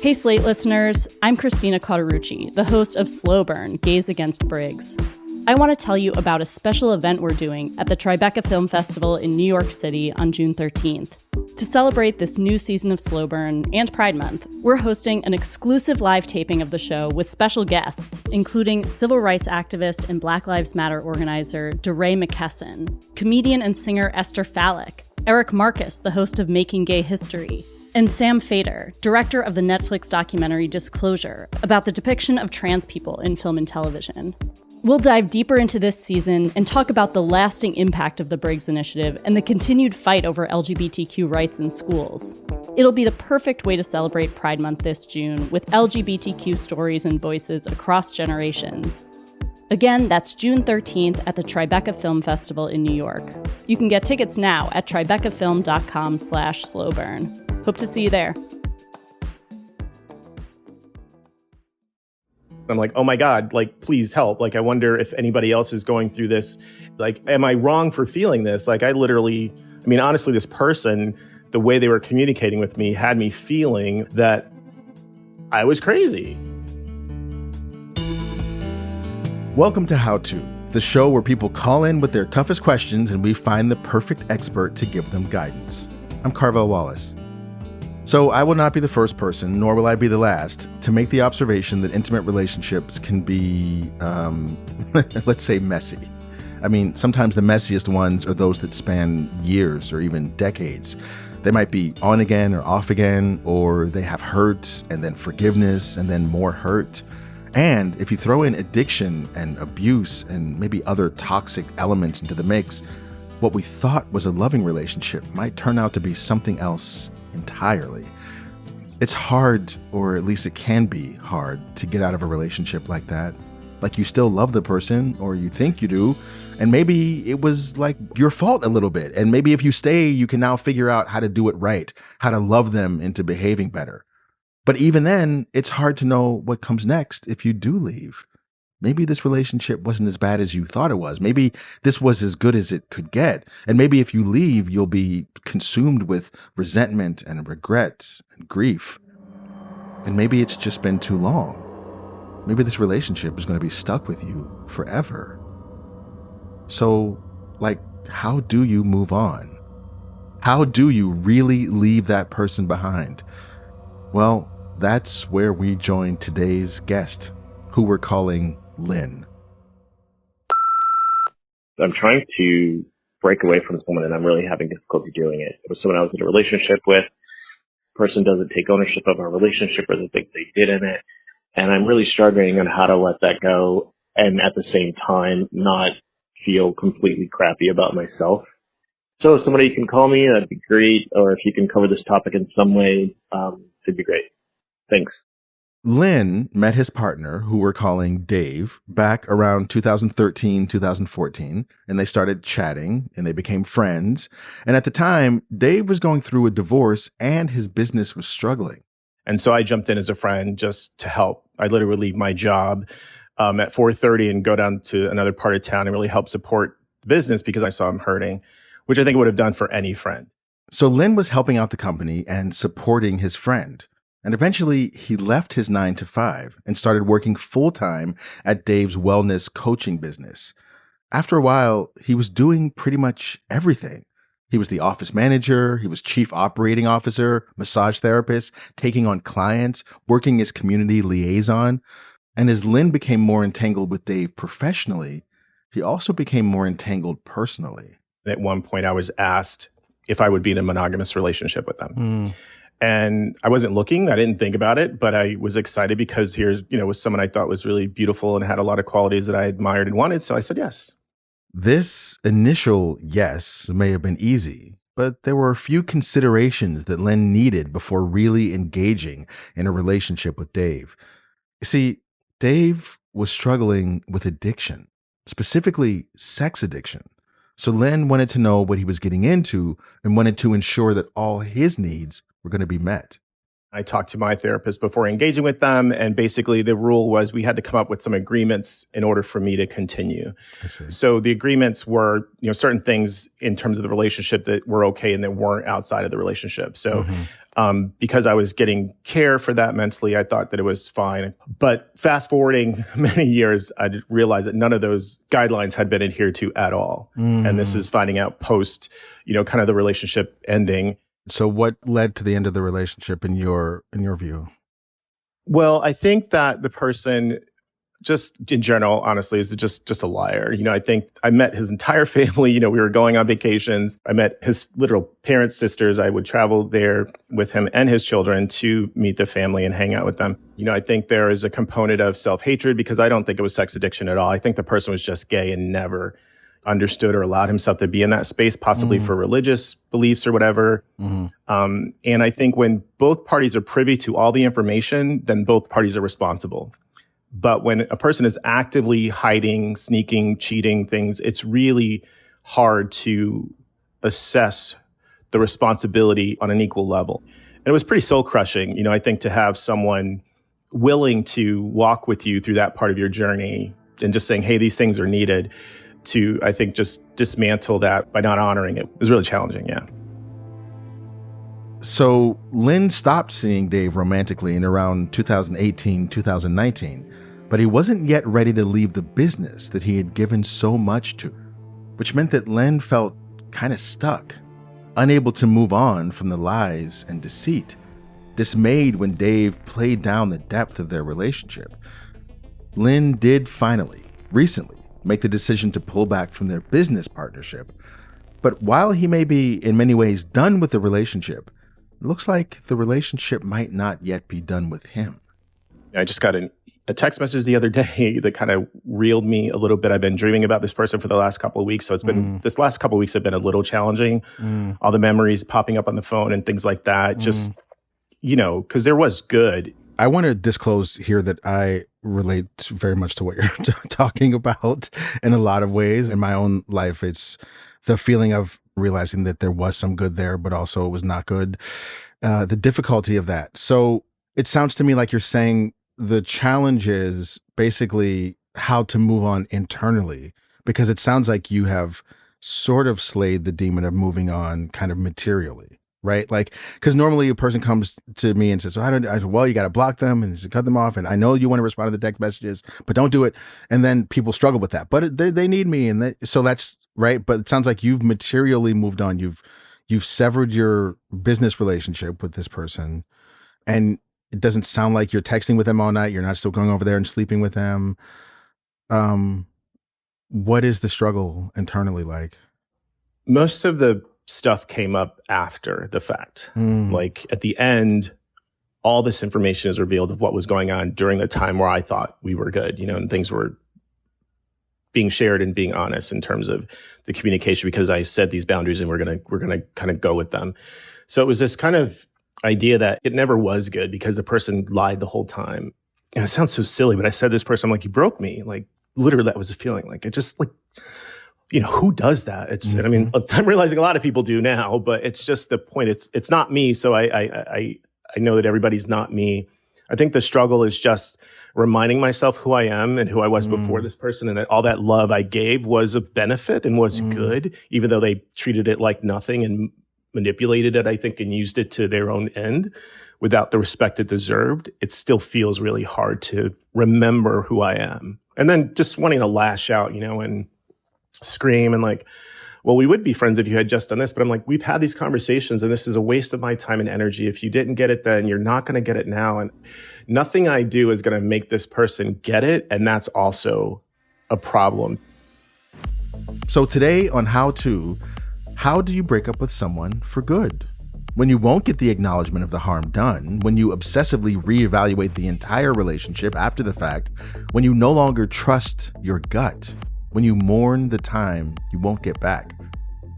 Hey Slate listeners, I'm Christina Cauterucci, the host of Slow Burn, Gays Against Briggs. I want to tell you about a special event we're doing at the Tribeca Film Festival in New York City on June 13th. To celebrate this new season of Slow Burn and Pride Month, we're hosting an exclusive live taping of the show with special guests, including civil rights activist and Black Lives Matter organizer DeRay McKesson, comedian and singer Esther Fallick, Eric Marcus, the host of Making Gay History, and Sam Fader, director of the Netflix documentary Disclosure, about the depiction of trans people in film and television. We'll dive deeper into this season and talk about the lasting impact of the Briggs Initiative and the continued fight over LGBTQ rights in schools. It'll be the perfect way to celebrate Pride Month this June with LGBTQ stories and voices across generations. Again, that's June 13th at the Tribeca Film Festival in New York. You can get tickets now at tribecafilm.com/slowburn. Hope to see you there. I'm like, oh my God, like, please help. Like, I wonder if anybody else is going through this. Like, am I wrong for feeling this? Like, honestly, this person, the way they were communicating with me had me feeling that I was crazy. Welcome to How To, the show where people call in with their toughest questions and we find the perfect expert to give them guidance. I'm Carvell Wallace. So I will not be the first person, nor will I be the last, to make the observation that intimate relationships can be, let's say, messy. I mean, sometimes the messiest ones are those that span years or even decades. They might be on again or off again, or they have hurt and then forgiveness and then more hurt. And if you throw in addiction and abuse and maybe other toxic elements into the mix, what we thought was a loving relationship might turn out to be something else entirely. It's hard, or at least it can be hard, to get out of a relationship like that. Like you still love the person, or you think you do, and maybe it was like your fault a little bit. And maybe if you stay, you can now figure out how to do it right, how to love them into behaving better. But even then, it's hard to know what comes next if you do leave. Maybe this relationship wasn't as bad as you thought it was. Maybe this was as good as it could get. And maybe if you leave, you'll be consumed with resentment and regret and grief. And maybe it's just been too long. Maybe this relationship is going to be stuck with you forever. So, how do you move on? How do you really leave that person behind? Well, that's where we join today's guest, who we're calling Lynn. I'm trying to break away from someone and I'm really having difficulty doing it. It was someone I was in a relationship with. The person doesn't take ownership of our relationship or the things they did in it. And I'm really struggling on how to let that go and at the same time not feel completely crappy about myself. So if somebody can call me, that'd be great. Or if you can cover this topic in some way, it'd be great. Thanks. Lynn met his partner, who we're calling Dave, back around 2013, 2014, and they started chatting and they became friends. And at the time, Dave was going through a divorce and his business was struggling. And so I jumped in as a friend just to help. I literally leave my job at 4:30 and go down to another part of town and really help support the business because I saw him hurting, which I think I would have done for any friend. So Lynn was helping out the company and supporting his friend. And eventually, he left his 9-to-5 and started working full-time at Dave's wellness coaching business. After a while, he was doing pretty much everything. He was the office manager, he was chief operating officer, massage therapist, taking on clients, working as community liaison. And as Lynn became more entangled with Dave professionally, he also became more entangled personally. At one point, I was asked if I would be in a monogamous relationship with them. And I wasn't looking, I didn't think about it, but I was excited because here's, was someone I thought was really beautiful and had a lot of qualities that I admired and wanted. So I said yes. This initial yes may have been easy, but there were a few considerations that Lynn needed before really engaging in a relationship with Dave. See, Dave was struggling with addiction, specifically sex addiction. So Lynn wanted to know what he was getting into and wanted to ensure that all his needs were going to be met. I talked to my therapist before engaging with them. And basically the rule was we had to come up with some agreements in order for me to continue. I see. So the agreements were, certain things in terms of the relationship that were okay and that weren't outside of the relationship. So because I was getting care for that mentally, I thought that it was fine. But fast forwarding many years, I realized that none of those guidelines had been adhered to at all. And this is finding out post, kind of the relationship ending. So what led to the end of the relationship in your view? Well, I think that the person, just in general, honestly, is just a liar. I think I met his entire family. We were going on vacations. I met his literal parents, sisters. I would travel there with him and his children to meet the family and hang out with them. I think there is a component of self-hatred because I don't think it was sex addiction at all. I think the person was just gay and never understood or allowed himself to be in that space, possibly for religious beliefs or whatever. And I think when both parties are privy to all the information, then both parties are responsible. But when a person is actively hiding, sneaking, cheating things, it's really hard to assess the responsibility on an equal level. And it was pretty soul crushing, I think, to have someone willing to walk with you through that part of your journey and just saying, hey, these things are needed, to, I think, just dismantle that by not honoring it. It was really challenging, yeah. So Lynn stopped seeing Dave romantically in around 2018, 2019, but he wasn't yet ready to leave the business that he had given so much to, which meant that Lynn felt kind of stuck, unable to move on from the lies and deceit, dismayed when Dave played down the depth of their relationship. Lynn did finally, recently, make the decision to pull back from their business partnership. But while he may be in many ways done with the relationship, it looks like the relationship might not yet be done with him. I just got a text message the other day that kind of reeled me a little bit. I've been dreaming about this person for the last couple of weeks. So it's been, this last couple of weeks have been a little challenging. All the memories popping up on the phone and things like that. Just, because there was good. I want to disclose here that I relate very much to what you're talking about in a lot of ways. In my own life, it's the feeling of realizing that there was some good there, but also it was not good. The difficulty of that. So it sounds to me like you're saying the challenge is basically how to move on internally, because it sounds like you have sort of slayed the demon of moving on kind of materially. Right? Like, because normally a person comes to me and says, well, you got to block them and cut them off. And I know you want to respond to the text messages, but don't do it. And then people struggle with that, but they need me. And so that's right. But it sounds like you've materially moved on. You've severed your business relationship with this person. And it doesn't sound like you're texting with them all night. You're not still going over there and sleeping with them. What is the struggle internally like? Most of the stuff came up after the fact. Like at the end, all this information is revealed of what was going on during the time where I thought we were good, and things were being shared and being honest in terms of the communication, because I set these boundaries and we're gonna kind of go with them. So it was this kind of idea that it never was good because the person lied the whole time. And it sounds so silly, but I said this person, I'm like, you broke me. Like literally that was the feeling. Like it just like, who does that? It's, I mean, I'm realizing a lot of people do now, but it's just the point. It's not me. So I know that everybody's not me. I think the struggle is just reminding myself who I am and who I was before this person, and that all that love I gave was a benefit and was good, even though they treated it like nothing and manipulated it, I think, and used it to their own end without the respect it deserved. It still feels really hard to remember who I am. And then just wanting to lash out, and scream and like, well, we would be friends if you had just done this. But I'm like, we've had these conversations and this is a waste of my time and energy. If you didn't get it then, you're not going to get it now. And nothing I do is going to make this person get it. And that's also a problem. So today on how do you break up with someone for good? When you won't get the acknowledgement of the harm done, when you obsessively reevaluate the entire relationship after the fact, when you no longer trust your gut, when you mourn the time you won't get back,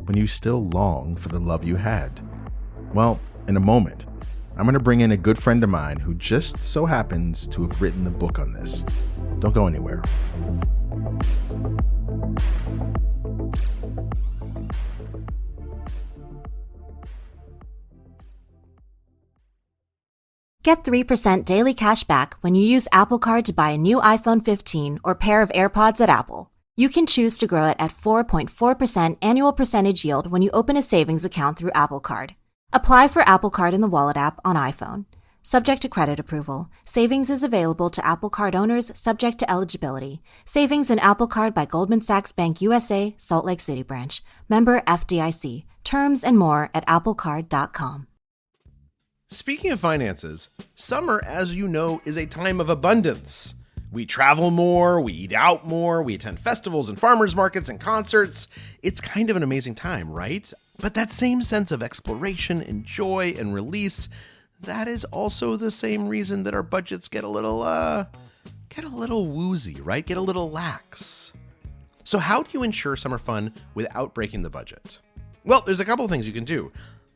when you still long for the love you had. Well, in a moment, I'm going to bring in a good friend of mine who just so happens to have written the book on this. Don't go anywhere. Get 3% daily cash back when you use Apple Card to buy a new iPhone 15 or pair of AirPods at Apple. You can choose to grow it at 4.4% annual percentage yield when you open a savings account through Apple Card. Apply for Apple Card in the Wallet app on iPhone. Subject to credit approval. Savings is available to Apple Card owners subject to eligibility. Savings in Apple Card by Goldman Sachs Bank USA, Salt Lake City branch. Member FDIC. Terms and more at applecard.com. Speaking of finances, summer, as you know, is a time of abundance. We travel more, we eat out more, we attend festivals and farmers markets and concerts. It's kind of an amazing time, right? But that same sense of exploration and joy and release, that is also the same reason that our budgets get a little woozy, right? Get a little lax. So how do you ensure summer fun without breaking the budget? Well, there's a couple of things you can do.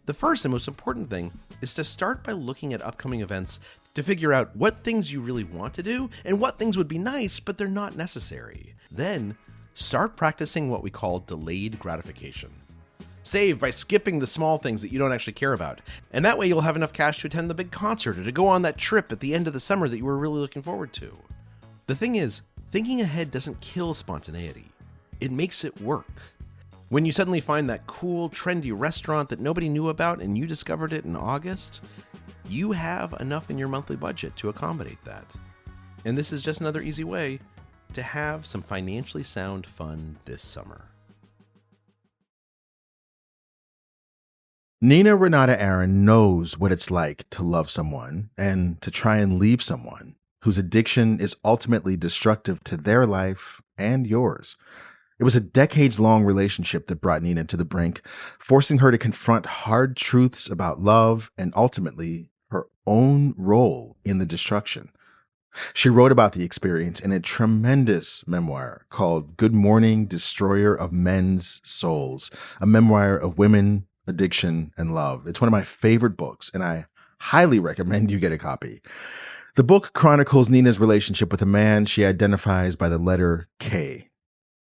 The first and most important thing is to start by looking at upcoming events to figure out what things you really want to do and what things would be nice, but they're not necessary. Then start practicing what we call delayed gratification. Save by skipping the small things that you don't actually care about. And that way you'll have enough cash to attend the big concert or to go on that trip at the end of the summer that you were really looking forward to. The thing is, thinking ahead doesn't kill spontaneity. It makes it work. When you suddenly find that cool, trendy restaurant that nobody knew about and you discovered it in August, you have enough in your monthly budget to accommodate that. And this is just another easy way to have some financially sound fun this summer. Nina Renata Aron knows what it's like to love someone and to try and leave someone whose addiction is ultimately destructive to their life and yours. It was a decades-long relationship that brought Nina to the brink, forcing her to confront hard truths about love and ultimately her own role in the destruction. She wrote about the experience in a tremendous memoir called Good Morning, Destroyer of Men's Souls, a memoir of women, addiction, and love. It's one of my favorite books, and I highly recommend you get a copy. The book chronicles Nina's relationship with a man she identifies by the letter K.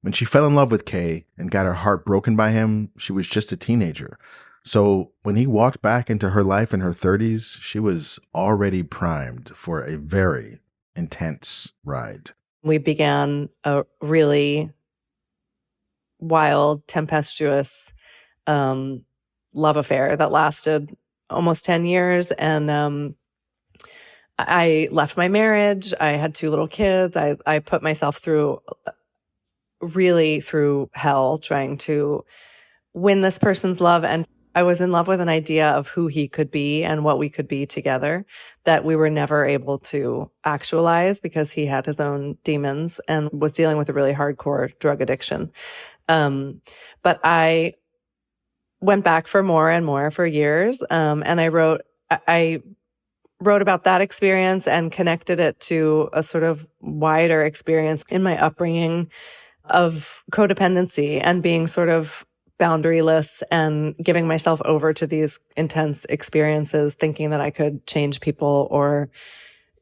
When she fell in love with Kay and got her heart broken by him, she was just a teenager. So when he walked back into her life in her 30s, she was already primed for a very intense ride. We began a really wild, tempestuous love affair that lasted almost 10 years. And I left my marriage. I had 2 little kids. I put myself through hell trying to win this person's love. And I was in love with an idea of who he could be and what we could be together that we were never able to actualize because he had his own demons and was dealing with a really hardcore drug addiction. But I went back for more and more for years. And I wrote about that experience and connected it to a sort of wider experience in my upbringing of codependency and being sort of boundaryless and giving myself over to these intense experiences, thinking that I could change people or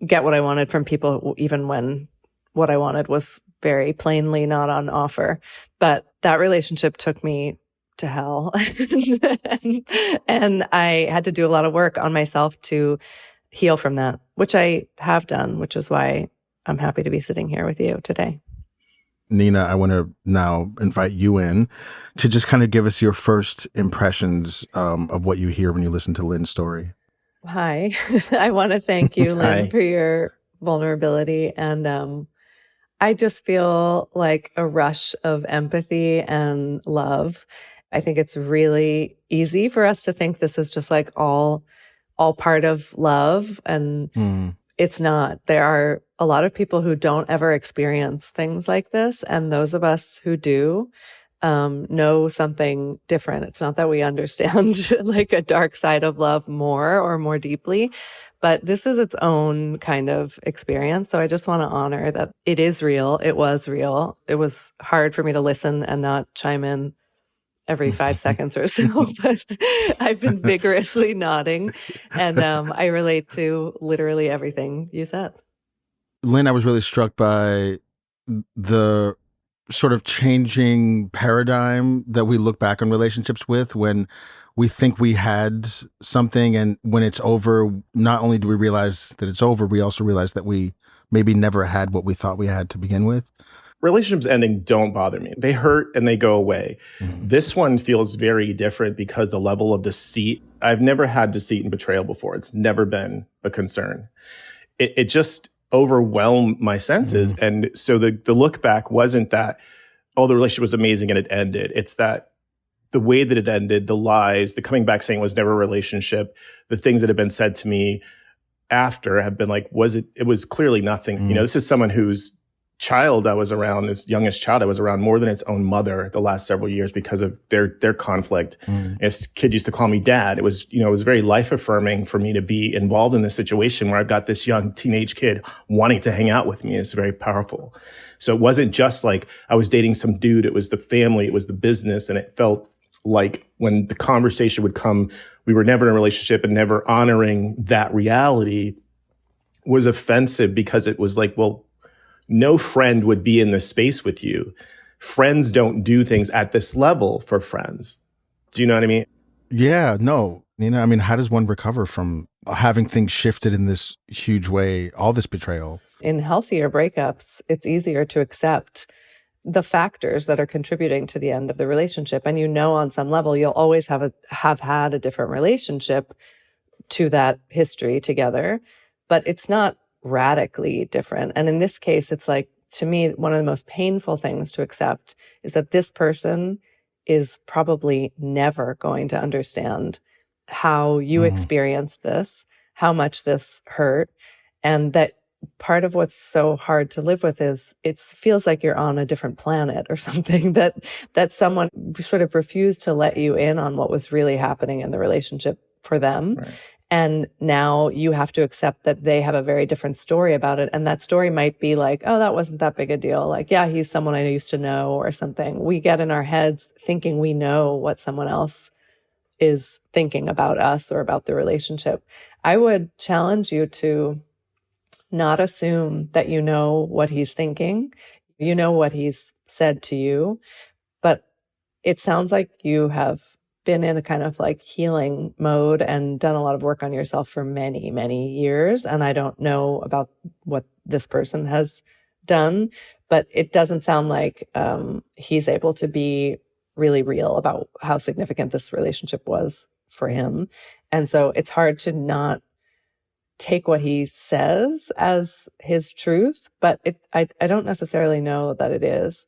get what I wanted from people, even when what I wanted was very plainly not on offer. But that relationship took me to hell. And I had to do a lot of work on myself to heal from that, which I have done, which is why I'm happy to be sitting here with you today. Nina, I want to now invite you in to just kind of give us your first impressions of what you hear when you listen to Lynn's story. Hi. I want to thank you, Lynn, Hi. for your vulnerability. And I just feel like a rush of empathy and love. I think it's really easy for us to think this is just like all part of love. And it's not. There are a lot of people who don't ever experience things like this. And those of us who do know something different. It's not that we understand like a dark side of love more or more deeply, but this is its own kind of experience. So I just want to honor that it is real. It was real. It was hard for me to listen and not chime in every 5 seconds or so, but I've been vigorously nodding, and I relate to literally everything you said. Lynn, I was really struck by the sort of changing paradigm that we look back on relationships with when we think we had something, and when it's over, not only do we realize that it's over, we also realize that we maybe never had what we thought we had to begin with? Relationships ending don't bother me. They hurt and they go away. Mm-hmm. This one feels very different because the level of deceit, I've never had deceit and betrayal before. It's never been a concern. It just overwhelmed my senses. Mm-hmm. And so the look back wasn't that, oh, the relationship was amazing and it ended. It's that the way that it ended, the lies, the coming back saying it was never a relationship, the things that have been said to me after have been like, it was clearly nothing. Mm-hmm. You know, this is someone whose child I was around, his youngest child I was around more than its own mother the last several years because of their conflict. Mm-hmm. This kid used to call me dad. It was very life affirming for me to be involved in this situation where I've got this young teenage kid wanting to hang out with me. It's very powerful. So it wasn't just like I was dating some dude. It was the family, it was the business. And it felt like when the conversation would come, we were never in a relationship, and never honoring that reality was offensive because it was like, well, no friend would be in this space with you. Friends don't do things at this level for friends. Do you know what I mean? Yeah, no. Nina, I mean, how does one recover from having things shifted in this huge way, all this betrayal? In healthier breakups, it's easier to accept the factors that are contributing to the end of the relationship. And on some level, you'll always have had a different relationship to that history together, but it's not radically different. And in this case, it's like, to me, one of the most painful things to accept is that this person is probably never going to understand how you experienced this, how much this hurt, and that part of what's so hard to live with is it feels like you're on a different planet or something, that someone sort of refused to let you in on what was really happening in the relationship for them. Right. And now you have to accept that they have a very different story about it. And that story might be like, oh, that wasn't that big a deal. Like, yeah, he's someone I used to know or something. We get in our heads thinking we know what someone else is thinking about us or about the relationship. I would challenge you to not assume that you know what he's thinking, you know what he's said to you, but it sounds like you have been in a kind of like healing mode and done a lot of work on yourself for many, many years. And I don't know about what this person has done, but it doesn't sound like he's able to be really real about how significant this relationship was for him. And so it's hard to not take what he says as his truth, but I don't necessarily know that it is.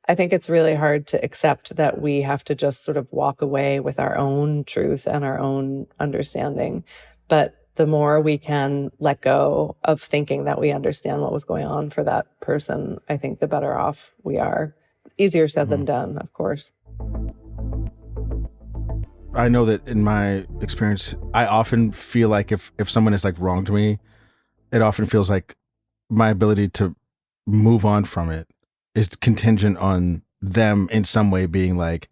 I think it's really hard to accept that we have to just sort of walk away with our own truth and our own understanding. But the more we can let go of thinking that we understand what was going on for that person, I think the better off we are. Easier said than done, of course. I know that in my experience, I often feel like if someone is like wrong to me, it often feels like my ability to move on from it is contingent on them in some way being like,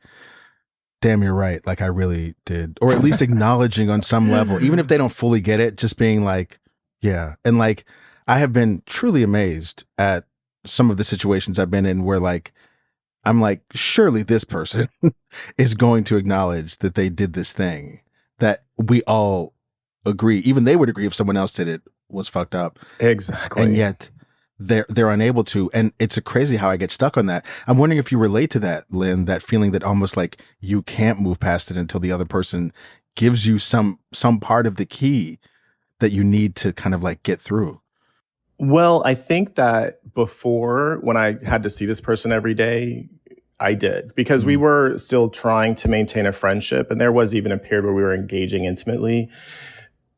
damn, you're right. Like I really did. Or at least acknowledging on some level, even if they don't fully get it, just being like, yeah. And like, I have been truly amazed at some of the situations I've been in where like, I'm like, surely this person is going to acknowledge that they did this thing that we all agree. Even they would agree if someone else did it was fucked up. Exactly. And yet they're unable to. And it's crazy how I get stuck on that. I'm wondering if you relate to that, Lynn, that feeling that almost like you can't move past it until the other person gives you some part of the key that you need to kind of like get through. Well, I think that before, when I had to see this person every day, I did, because we were still trying to maintain a friendship. And there was even a period where we were engaging intimately.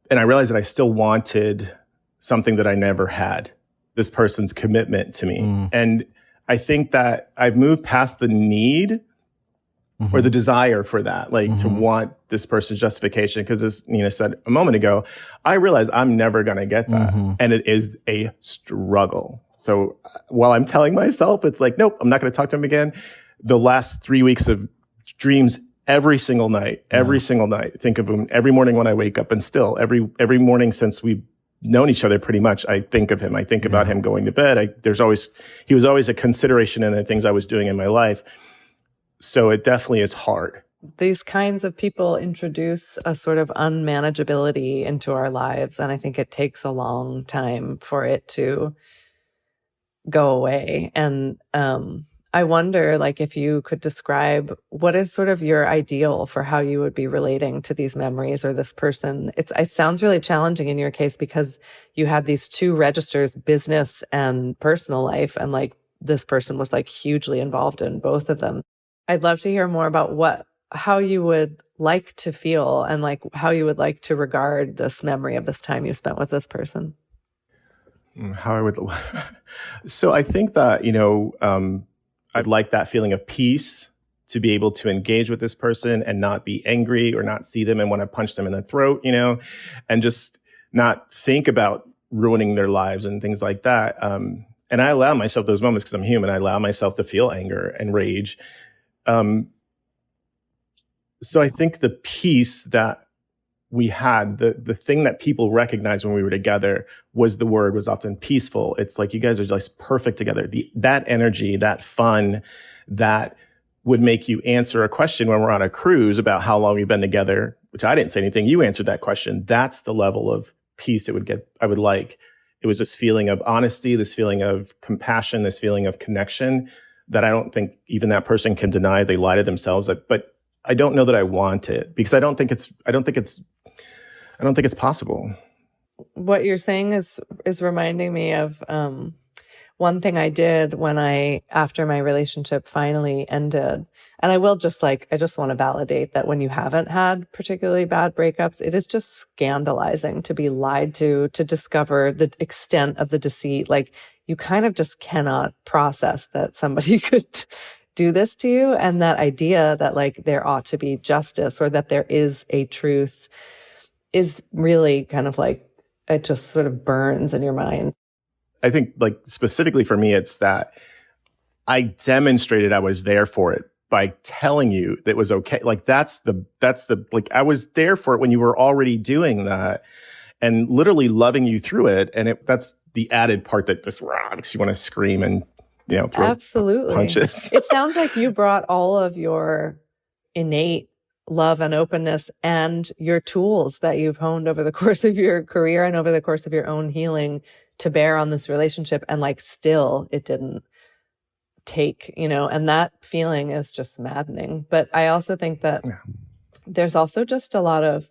And I realized that I still wanted something that I never had, this person's commitment to me. And I think that I've moved past the need or the desire for that, like to want this person's justification. Because as Nina said a moment ago, I realize I'm never going to get that. And it is a struggle. So while I'm telling myself, it's like, nope, I'm not going to talk to him again. The last 3 weeks of dreams every single night, think of him every morning when I wake up. And still every morning since we known each other pretty much, I think of him. I think about him going to bed. He was always a consideration in the things I was doing in my life. So it definitely is hard. These kinds of people introduce a sort of unmanageability into our lives. And I think it takes a long time for it to go away. And I wonder, like, if you could describe what is sort of your ideal for how you would be relating to these memories or this person. It sounds really challenging in your case because you had these two registers, business and personal life. And like this person was like hugely involved in both of them. I'd love to hear more about how you would like to feel and like how you would like to regard this memory of this time you spent with this person. How I would. So I think that, I'd like that feeling of peace, to be able to engage with this person and not be angry or not see them and want to punch them in the throat, and just not think about ruining their lives and things like that. And I allow myself those moments because I'm human. I allow myself to feel anger and rage. So I think the peace that we had, the thing that people recognized when we were together was often peaceful. It's like, you guys are just perfect together. That energy, that fun, that would make you answer a question when we're on a cruise about how long we've been together, which I didn't say anything. You answered that question. That's the level of peace I would like. It was this feeling of honesty, this feeling of compassion, this feeling of connection that I don't think even that person can deny. They lie to themselves, but I don't know that I want it because I don't think it's possible. What you're saying is reminding me of one thing I did after my relationship finally ended. And I just want to validate that when you haven't had particularly bad breakups, it is just scandalizing to be lied to discover the extent of the deceit. Like, you kind of just cannot process that somebody could do this to you. And that idea that like there ought to be justice or that there is a truth is really kind of like, it just sort of burns in your mind. I think like specifically for me, it's that I demonstrated I was there for it by telling you that it was okay. Like that's the like, I was there for it when you were already doing that and literally loving you through it. And that's the added part that just makes you want to scream and, throw absolutely punches. It sounds like you brought all of your innate love and openness and your tools that you've honed over the course of your career and over the course of your own healing to bear on this relationship. And like, still it didn't take, and that feeling is just maddening. But I also think that there's also just a lot of,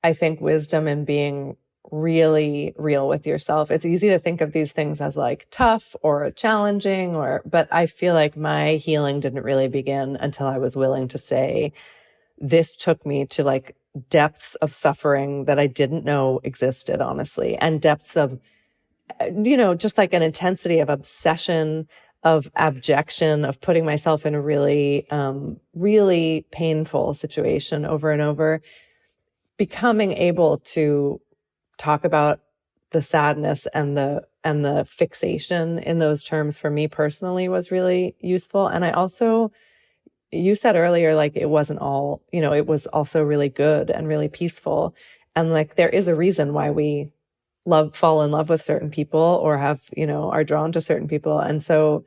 I think, wisdom in being really real with yourself. It's easy to think of these things as like tough or challenging but I feel like my healing didn't really begin until I was willing to say, this took me to like depths of suffering that I didn't know existed, honestly, and depths of, just like an intensity of obsession, of abjection, of putting myself in a really, really painful situation over and over. Becoming able to talk about the sadness and the fixation in those terms for me personally was really useful. And I also, you said earlier, like it wasn't all, it was also really good and really peaceful. And like, there is a reason why we fall in love with certain people or have, are drawn to certain people. And so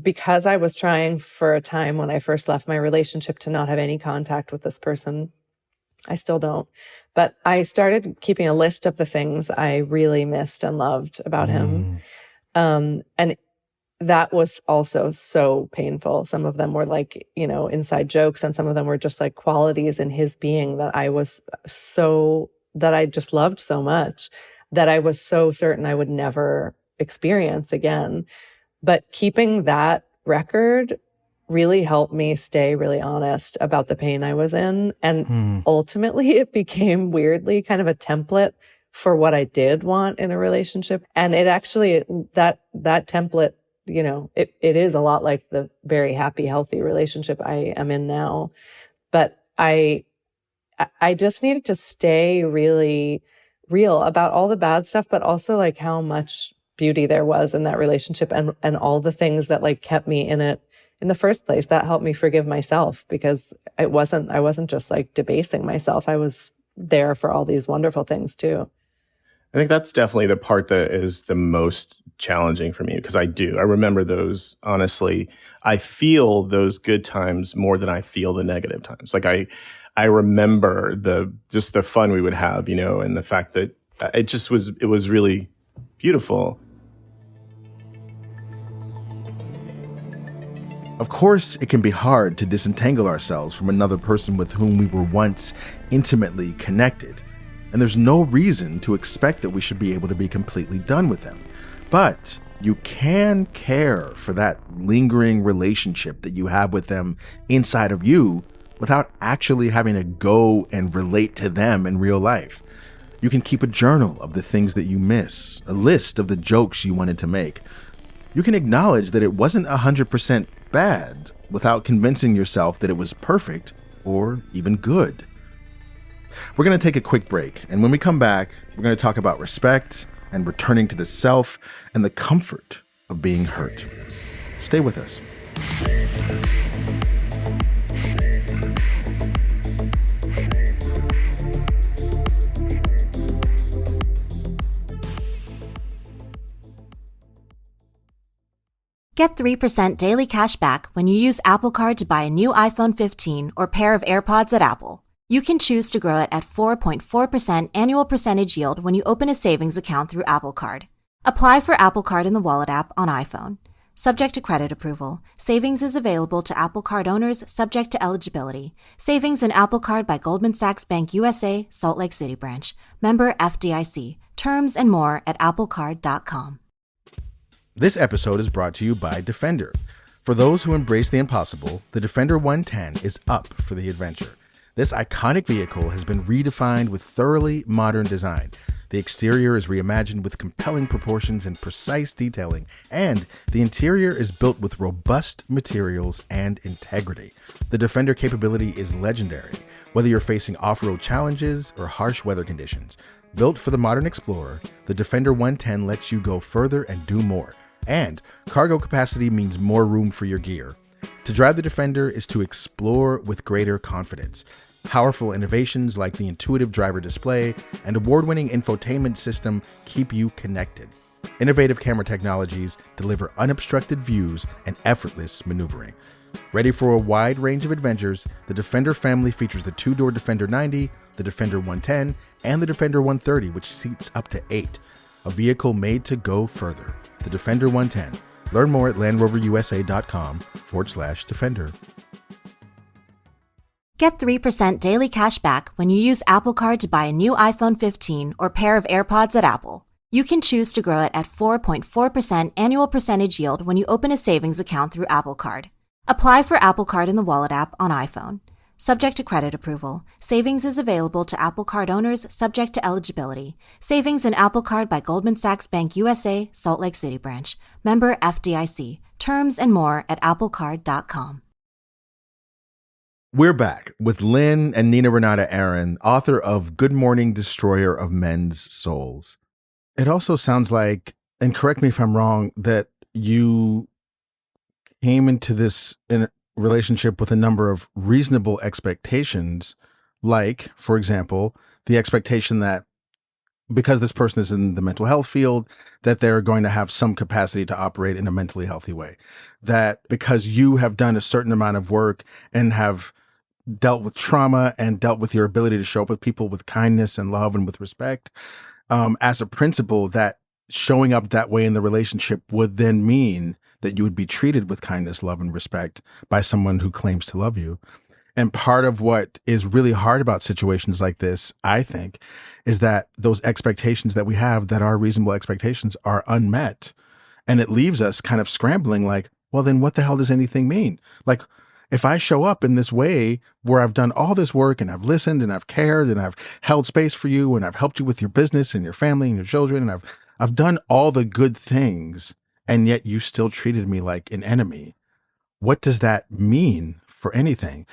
because I was trying for a time when I first left my relationship to not have any contact with this person, I still don't, but I started keeping a list of the things I really missed and loved about him. And that was also so painful. Some of them were like, inside jokes, and some of them were just like qualities in his being that I just loved so much that I was so certain I would never experience again. But keeping that record really helped me stay really honest about the pain I was in. And ultimately it became weirdly kind of a template for what I did want in a relationship. And it actually, that template, it is a lot like the very happy, healthy relationship I am in now. But I just needed to stay really real about all the bad stuff, but also like how much beauty there was in that relationship and all the things that like kept me in it in the first place. That helped me forgive myself because I wasn't just like debasing myself. I was there for all these wonderful things too. I think that's definitely the part that is the most challenging for me, because I remember those, honestly. I feel those good times more than I feel the negative times. Like I remember the fun we would have, and the fact that it was really beautiful. Of course, it can be hard to disentangle ourselves from another person with whom we were once intimately connected. And there's no reason to expect that we should be able to be completely done with them. But you can care for that lingering relationship that you have with them inside of you without actually having to go and relate to them in real life. You can keep a journal of the things that you miss, a list of the jokes you wanted to make. You can acknowledge that it wasn't 100% bad without convincing yourself that it was perfect or even good. We're going to take a quick break, and when we come back, we're going to talk about respect and returning to the self and the comfort of being hurt. Stay with us. Get 3% daily cash back when you use Apple Card to buy a new iPhone 15 or pair of AirPods at Apple. You can choose to grow it at 4.4% annual percentage yield when you open a savings account through Apple Card. Apply for Apple Card in the Wallet app on iPhone. Subject to credit approval. Savings is available to Apple Card owners subject to eligibility. Savings in Apple Card by Goldman Sachs Bank USA, Salt Lake City branch. Member FDIC. Terms and more at applecard.com. This episode is brought to you by Defender. For those who embrace the impossible, the Defender 110 is up for the adventure. This iconic vehicle has been redefined with thoroughly modern design. The exterior is reimagined with compelling proportions and precise detailing, and the interior is built with robust materials and integrity. The Defender capability is legendary, whether you're facing off-road challenges or harsh weather conditions. Built for the modern explorer, the Defender 110 lets you go further and do more. And cargo capacity means more room for your gear. To drive the Defender is to explore with greater confidence. Powerful innovations like the intuitive driver display and award-winning infotainment system keep you connected. Innovative camera technologies deliver unobstructed views and effortless maneuvering. Ready for a wide range of adventures, the Defender family features the two-door Defender 90, the Defender 110, and the Defender 130, which seats up to 8. A vehicle made to go further. The Defender 110. Learn more at LandRoverUSA.com/Defender. Get 3% daily cash back when you use Apple Card to buy a new iPhone 15 or pair of AirPods at Apple. You can choose to grow it at 4.4% annual percentage yield when you open a savings account through Apple Card. Apply for Apple Card in the Wallet app on iPhone. Subject to credit approval. Savings is available to Apple Card owners subject to eligibility. Savings in Apple Card by Goldman Sachs Bank USA, Salt Lake City branch. Member FDIC. Terms and more at applecard.com. We're back with Lynn and Nina Renata Aron, author of Good Morning, Destroyer of Men's Souls. It also sounds like, and correct me if I'm wrong, that you came into this relationship with a number of reasonable expectations, like, for example, the expectation that because this person is in the mental health field, that they're going to have some capacity to operate in a mentally healthy way. That because you have done a certain amount of work and have dealt with trauma and dealt with your ability to show up with people with kindness and love and with respect, as a principle, that showing up that way in the relationship would then mean that you would be treated with kindness, love, and respect by someone who claims to love you. And part of what is really hard about situations like this, I think, is that those expectations that we have that are reasonable expectations are unmet. And it leaves us kind of scrambling like, well, then what the hell does anything mean? Like, if I show up in this way where I've done all this work and I've listened and I've cared and I've held space for you and I've helped you with your business and your family and your children and I've done all the good things, and yet you still treated me like an enemy, what does that mean for anything?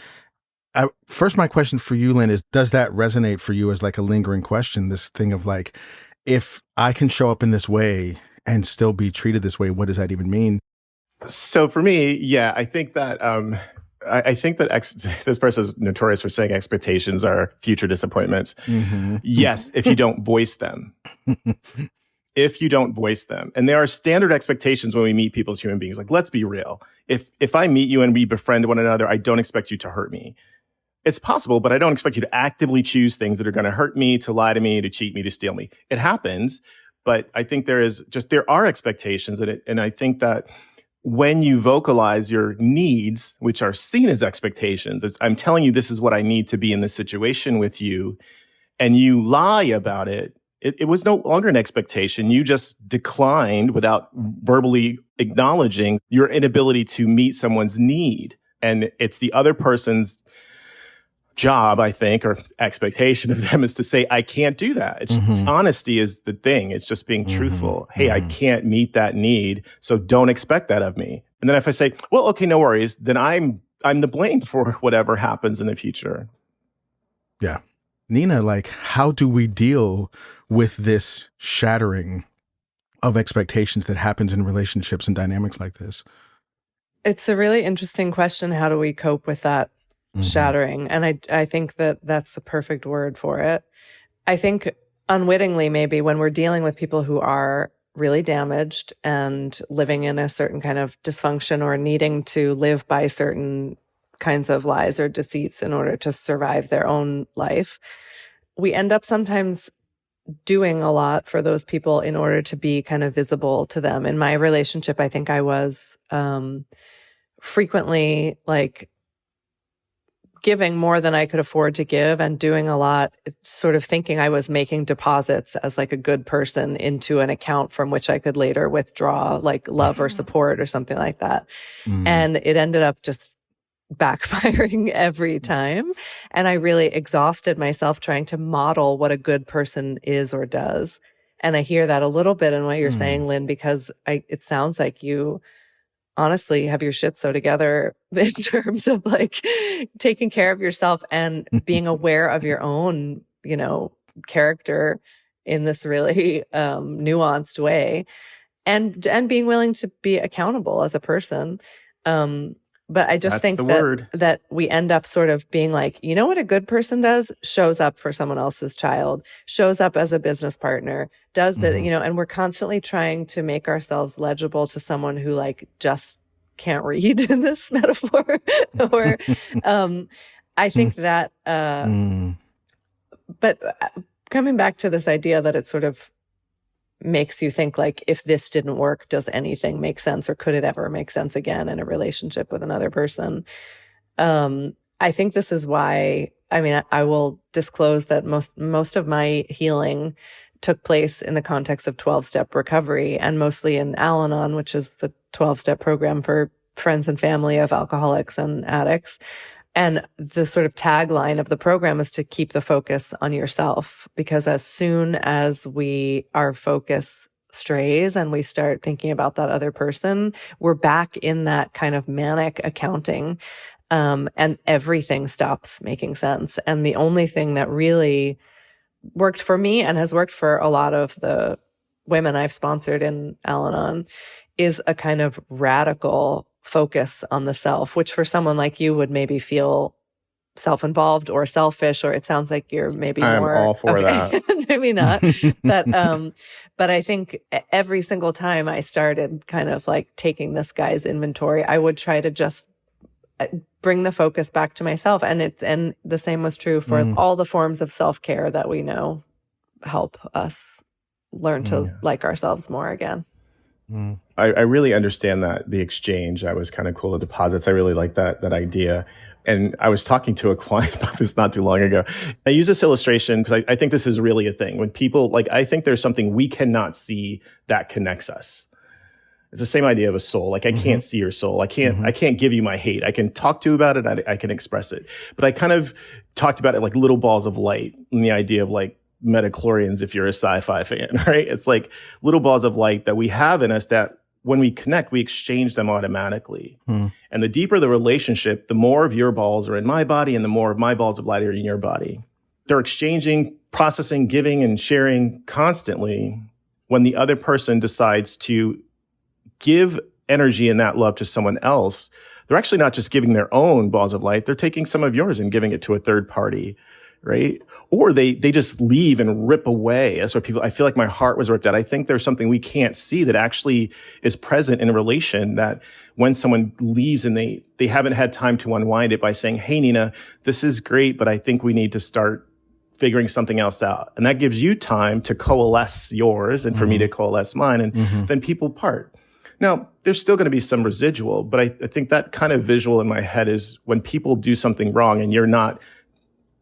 First, my question for you, Lynn, is does that resonate for you as like a lingering question? This thing of like, if I can show up in this way and still be treated this way, what does that even mean? So for me, yeah, I think that I think that this person is notorious for saying expectations are future disappointments. Mm-hmm. Yes, if you don't voice them. if you don't voice them. And there are standard expectations when we meet people as human beings. Like, let's be real. If I meet you and we befriend one another, I don't expect you to hurt me. It's possible, but I don't expect you to actively choose things that are going to hurt me, to lie to me, to cheat me, to steal me. It happens, but I think there are expectations, and I think that when you vocalize your needs, which are seen as expectations, I'm telling you this is what I need to be in this situation with you, and you lie about it, it was no longer an expectation. You just declined without verbally acknowledging your inability to meet someone's need. And it's the other person's job, I think, or expectation of them is to say, I can't do that. It's honesty is the thing. It's just being truthful. Hey, I can't meet that need, so don't expect that of me. And then if I say, well, okay, no worries, then I'm the blame for whatever happens in the future. Yeah. Nina, like, how do we deal with this shattering of expectations that happens in relationships and dynamics like this? It's a really interesting question. How do we cope with that shattering? And I think that that's the perfect word for it. I think unwittingly, maybe when we're dealing with people who are really damaged and living in a certain kind of dysfunction or needing to live by certain kinds of lies or deceits in order to survive their own life, we end up sometimes doing a lot for those people in order to be kind of visible to them. In my relationship, I think I was frequently like giving more than I could afford to give and doing a lot, sort of thinking I was making deposits as like a good person into an account from which I could later withdraw like love or support or something like that. And it ended up just backfiring every time. And I really exhausted myself trying to model what a good person is or does. And I hear that a little bit in what you're saying, Lynn, because it sounds like you honestly have your shit so together in terms of like taking care of yourself and being aware of your own, character in this really nuanced way, and being willing to be accountable as a person. But I just think that we end up sort of being like, you know what a good person does? Shows up for someone else's child, shows up as a business partner, does that, and we're constantly trying to make ourselves legible to someone who like just can't read in this metaphor. Or I think that, but coming back to this idea that it sort of makes you think like, if this didn't work, does anything make sense, or could it ever make sense again in a relationship with another person? I think this is why, I will disclose that most of my healing took place in the context of 12-step recovery, and mostly in Al-Anon, which is the 12-step program for friends and family of alcoholics and addicts. And the sort of tagline of the program is to keep the focus on yourself, because as soon as our focus strays and we start thinking about that other person, we're back in that kind of manic accounting, and everything stops making sense. And the only thing that really worked for me and has worked for a lot of the women I've sponsored in Al-Anon is a kind of radical focus on the self, which for someone like you would maybe feel self-involved or selfish, or it sounds like you're maybe more. I'm all for that. Maybe not. But I think every single time I started kind of like taking this guy's inventory, I would try to just bring the focus back to myself. And the same was true for all the forms of self-care that we know help us learn to like ourselves more again. I really understand that, the exchange. I was kind of cool with deposits. I really like that idea. And I was talking to a client about this not too long ago. I use this illustration because I think this is really a thing. When people, like, I think there's something we cannot see that connects us. It's the same idea of a soul. Like, I can't see your soul. I can't give you my hate. I can talk to you about it. I can express it. But I kind of talked about it like little balls of light, and the idea of like metachlorians, if you're a sci-fi fan, right? It's like little balls of light that we have in us that when we connect, we exchange them automatically. And the deeper the relationship, the more of your balls are in my body and the more of my balls of light are in your body. They're exchanging, processing, giving, and sharing constantly. When the other person decides to give energy and that love to someone else, they're actually not just giving their own balls of light, they're taking some of yours and giving it to a third party. right? Or they just leave and rip away. That's what I feel like my heart was ripped out. I think there's something we can't see that actually is present in a relation, that when someone leaves and they haven't had time to unwind it by saying, hey, Nina, this is great, but I think we need to start figuring something else out. And that gives you time to coalesce yours and for me to coalesce mine. And then people part. Now, there's still going to be some residual, but I think that kind of visual in my head is when people do something wrong and you're not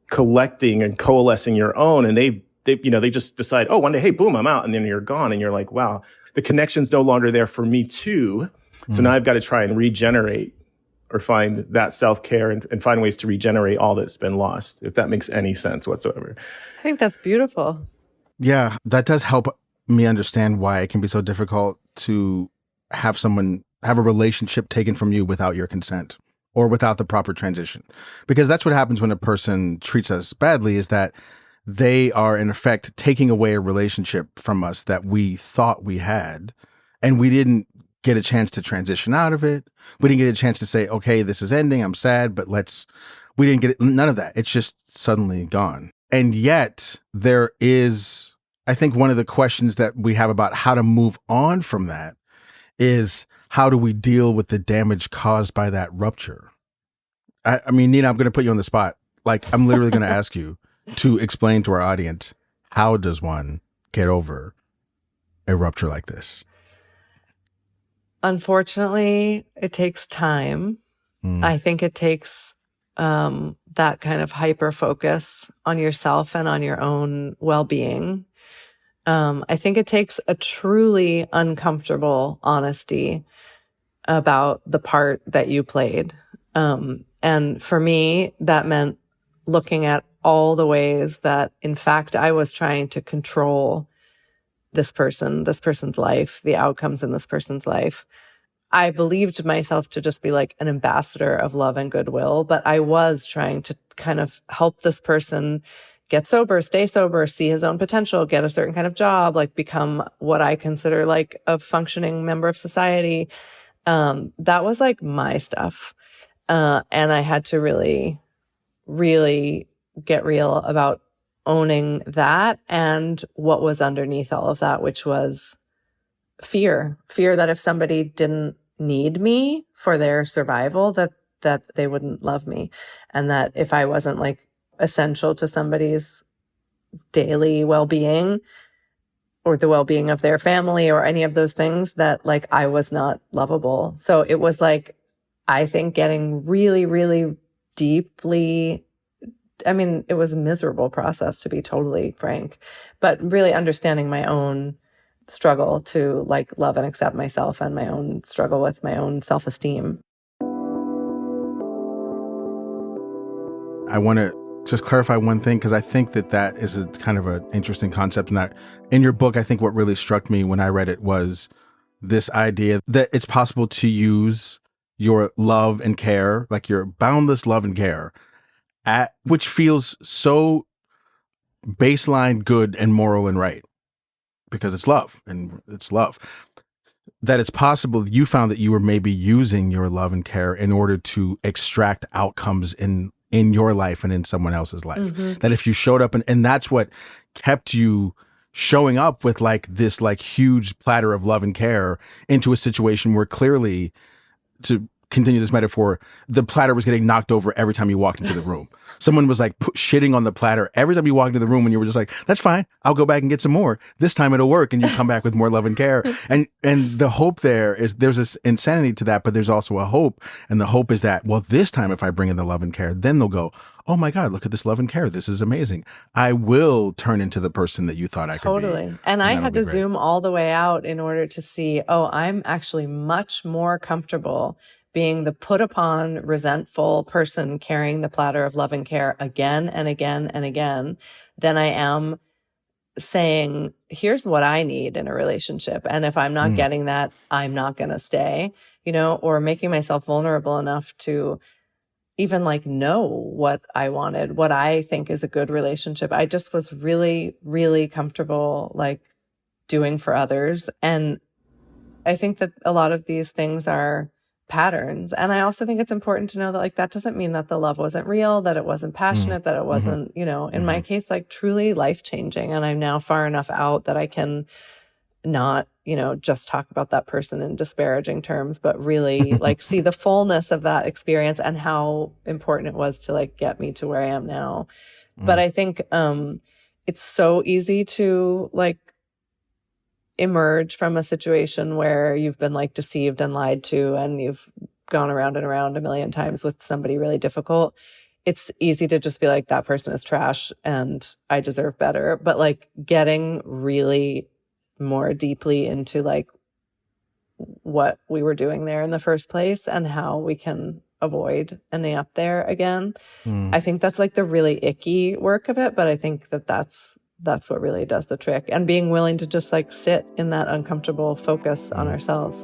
collecting and coalescing your own, and they just decide, oh, one day, hey, boom, I'm out, and then you're gone, and you're like, wow, the connection's no longer there for me too. So now I've got to try and regenerate or find that self-care and find ways to regenerate all that's been lost, if that makes any sense whatsoever. I think that's beautiful. Yeah, that does help me understand why it can be so difficult to have a relationship taken from you without your consent or without the proper transition. Because that's what happens when a person treats us badly, is that they are in effect taking away a relationship from us that we thought we had, and we didn't get a chance to transition out of it. We didn't get a chance to say, okay, this is ending, I'm sad, but we didn't get none of that. It's just suddenly gone. And yet there is, I think one of the questions that we have about how to move on from that is, how do we deal with the damage caused by that rupture? I mean, Nina, I'm going to put you on the spot. Like, I'm literally going to ask you to explain to our audience, how does one get over a rupture like this? Unfortunately, it takes time. I think it takes that kind of hyper focus on yourself and on your own well-being. I think it takes a truly uncomfortable honesty about the part that you played. And for me, that meant looking at all the ways that, in fact, I was trying to control this person's life, the outcomes in this person's life. I believed myself to just be like an ambassador of love and goodwill, but I was trying to kind of help this person get sober, stay sober, see his own potential, get a certain kind of job, like become what I consider like a functioning member of society. That was like my stuff. And I had to really, really get real about owning that and what was underneath all of that, which was fear that if somebody didn't need me for their survival, that they wouldn't love me. And that if I wasn't like essential to somebody's daily well-being or the well-being of their family or any of those things, that like I was not lovable. So it was like, I think getting really, really deeply, I mean, it was a miserable process, to be totally frank, but really understanding my own struggle to like love and accept myself and my own struggle with my own self-esteem. I want to just clarify one thing, because I think that is a kind of an interesting concept. And in your book, I think what really struck me when I read it was this idea that it's possible to use your love and care, like your boundless love and care, which feels so baseline good and moral and right, because it's love, that it's possible you found that you were maybe using your love and care in order to extract outcomes in your life and in someone else's life. Mm-hmm. That if you showed up and that's what kept you showing up with like this like huge platter of love and care into a situation where clearly, to continue this metaphor, the platter was getting knocked over every time you walked into the room. Someone was like shitting on the platter every time you walked into the room, and you were just like, that's fine, I'll go back and get some more. This time it'll work. And you come back with more love and care. And the hope there is, there's this insanity to that, but there's also a hope. And the hope is that, well, this time if I bring in the love and care, then they'll go, oh my God, look at this love and care. This is amazing. I will turn into the person that you thought I could be. Totally. And I had to zoom all the way out in order to see, oh, I'm actually much more comfortable being the put upon, resentful person carrying the platter of love and care again and again and again than I am saying, here's what I need in a relationship. And if I'm not getting that, I'm not going to stay, or making myself vulnerable enough to even like know what I wanted, what I think is a good relationship. I just was really, really comfortable like doing for others. And I think that a lot of these things are patterns. And I also think it's important to know that like that doesn't mean that the love wasn't real, that it wasn't passionate, that it wasn't, you know, in my case, like truly life-changing. And I'm now far enough out that I can not, you know, just talk about that person in disparaging terms, but really like see the fullness of that experience and how important it was to like get me to where I am now. But I think it's so easy to like emerge from a situation where you've been like deceived and lied to and you've gone around and around a million times with somebody really difficult. It's easy to just be like, that person is trash and I deserve better. But like getting really more deeply into like what we were doing there in the first place and how we can avoid ending up there again. I think that's like the really icky work of it, but I think that that's what really does the trick, and being willing to just like sit in that uncomfortable focus on ourselves.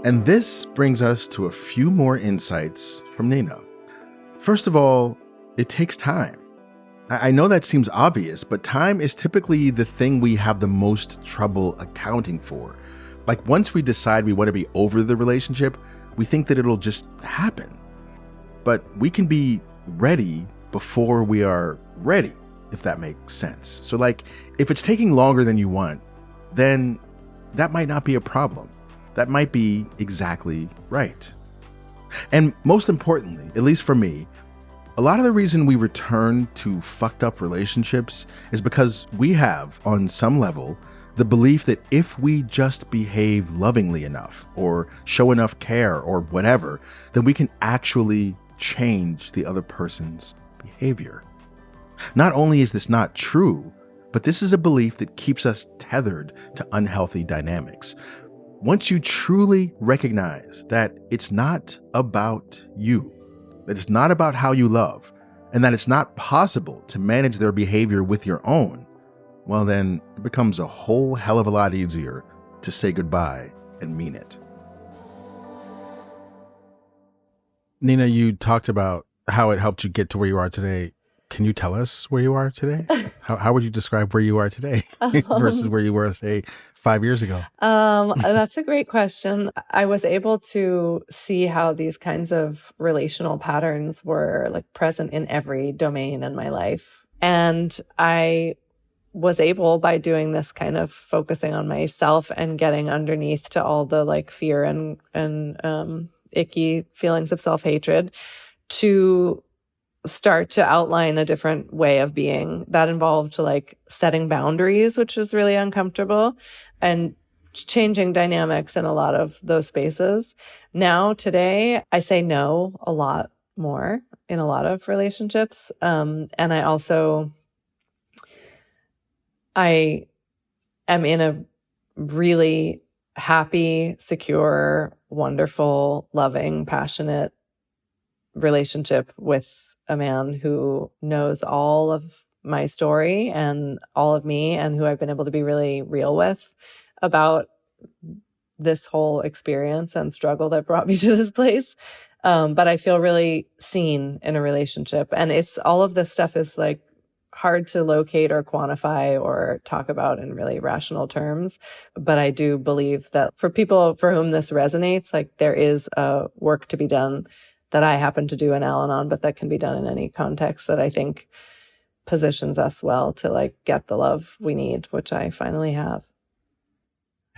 And this brings us to a few more insights from Nina. First of all, it takes time. I know that seems obvious, but time is typically the thing we have the most trouble accounting for. Like once we decide we want to be over the relationship, we think that it'll just happen. But we can be ready before we are ready, if that makes sense. So like, if it's taking longer than you want, then that might not be a problem. That might be exactly right. And most importantly, at least for me, a lot of the reason we return to fucked up relationships is because we have, on some level, the belief that if we just behave lovingly enough or show enough care or whatever, then we can actually change the other person's behavior. Not only is this not true, but this is a belief that keeps us tethered to unhealthy dynamics. Once you truly recognize that it's not about you, that it's not about how you love, and that it's not possible to manage their behavior with your own, well then it becomes a whole hell of a lot easier to say goodbye and mean it. Nina, you talked about how it helped you get to where you are today. Can you tell us where you are today? How would you describe where you are today versus where you were, say, 5 years ago? That's a great question. I was able to see how these kinds of relational patterns were like present in every domain in my life. And I was able, by doing this kind of focusing on myself and getting underneath to all the like fear and icky feelings of self-hatred, to start to outline a different way of being that involved like setting boundaries, which is really uncomfortable, and changing dynamics in a lot of those spaces. Now, today, I say no a lot more in a lot of relationships. And I am in a really happy, secure, wonderful, loving, passionate relationship with a man who knows all of my story and all of me, and who I've been able to be really real with about this whole experience and struggle that brought me to this place. But I feel really seen in a relationship. And it's all of this stuff is like hard to locate or quantify or talk about in really rational terms. But I do believe that for people for whom this resonates, like there is work to be done that I happen to do in Al-Anon, but that can be done in any context that I think positions us well to like get the love we need, which I finally have.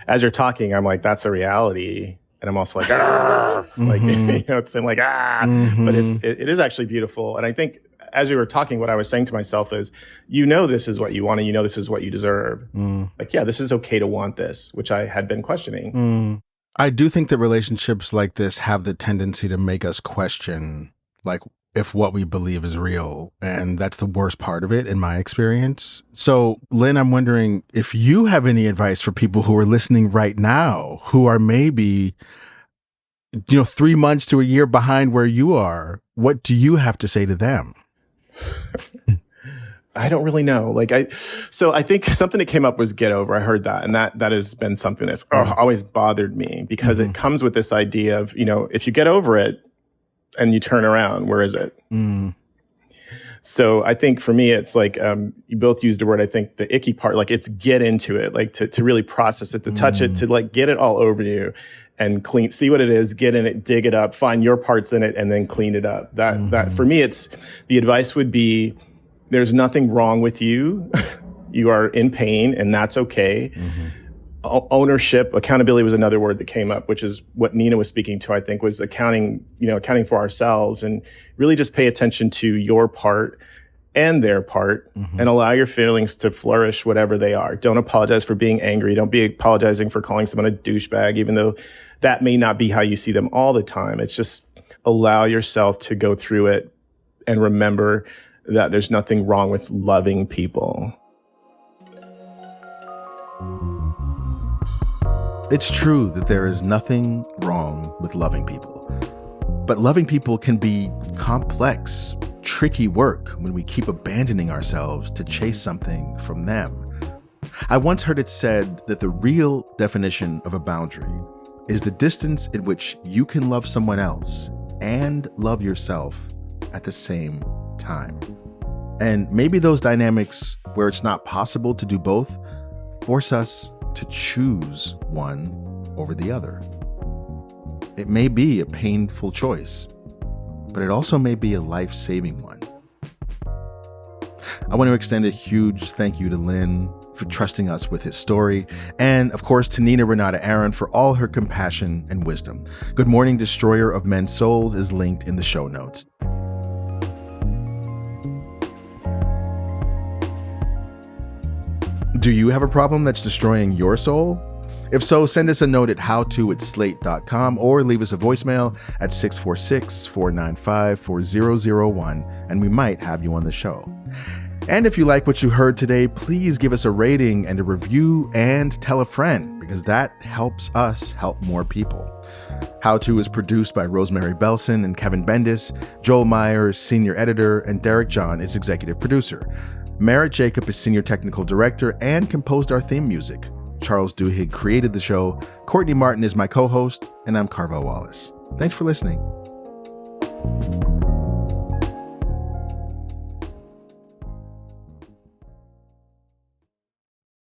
As you're talking, I'm like, that's a reality. And I'm also like, like, you know, it's like, but it is actually beautiful. And I think as you were talking, what I was saying to myself is, you know, this is what you want and you know, this is what you deserve. Like, yeah, this is okay to want this, which I had been questioning. I do think that relationships like this have the tendency to make us question, like, if what we believe is real. And that's the worst part of it in my experience. So, Lynn, I'm wondering if you have any advice for people who are listening right now, who are maybe, 3 months to a year behind where you are. What do you have to say to them? I don't really know. So I think something that came up was get over. I heard that. And that has been something that's always bothered me, because it comes with this idea of, if you get over it and you turn around, where is it? So I think for me, it's like, you both used the word, I think the icky part, like it's get into it, like to really process it, to touch it, to like get it all over you. and see what it is, get in it, dig it up, find your parts in it, and then clean it up. That for me, the advice would be, there's nothing wrong with you. You are in pain, and that's okay. Ownership, accountability was another word that came up, which is what Nina was speaking to, I think, was accounting for ourselves, and really just pay attention to your part and their part, and allow your feelings to flourish, whatever they are. Don't apologize for being angry. Don't be apologizing for calling someone a douchebag, even though that may not be how you see them all the time. It's just allow yourself to go through it and remember that there's nothing wrong with loving people. It's true that there is nothing wrong with loving people. But loving people can be complex, tricky work when we keep abandoning ourselves to chase something from them. I once heard it said that the real definition of a boundary is the distance in which you can love someone else and love yourself at the same time. And maybe those dynamics where it's not possible to do both force us to choose one over the other. It may be a painful choice, but it also may be a life-saving one. I want to extend a huge thank you to Lynn for trusting us with his story, and of course to Nina Renata Aron for all her compassion and wisdom. Good Morning, Destroyer of Men's Souls is linked in the show notes. Do you have a problem that's destroying your soul? If so, send us a note at howto@slate.com or leave us a voicemail at 646-495-4001, and we might have you on the show. And if you like what you heard today, please give us a rating and a review and tell a friend, because that helps us help more people. How To is produced by Rosemary Belson and Kevin Bendis. Joel Meyer is senior editor, and Derek John is executive producer. Merritt Jacob is senior technical director and composed our theme music. Charles Duhigg created the show. Courtney Martin is my co-host, and I'm Carvell Wallace. Thanks for listening.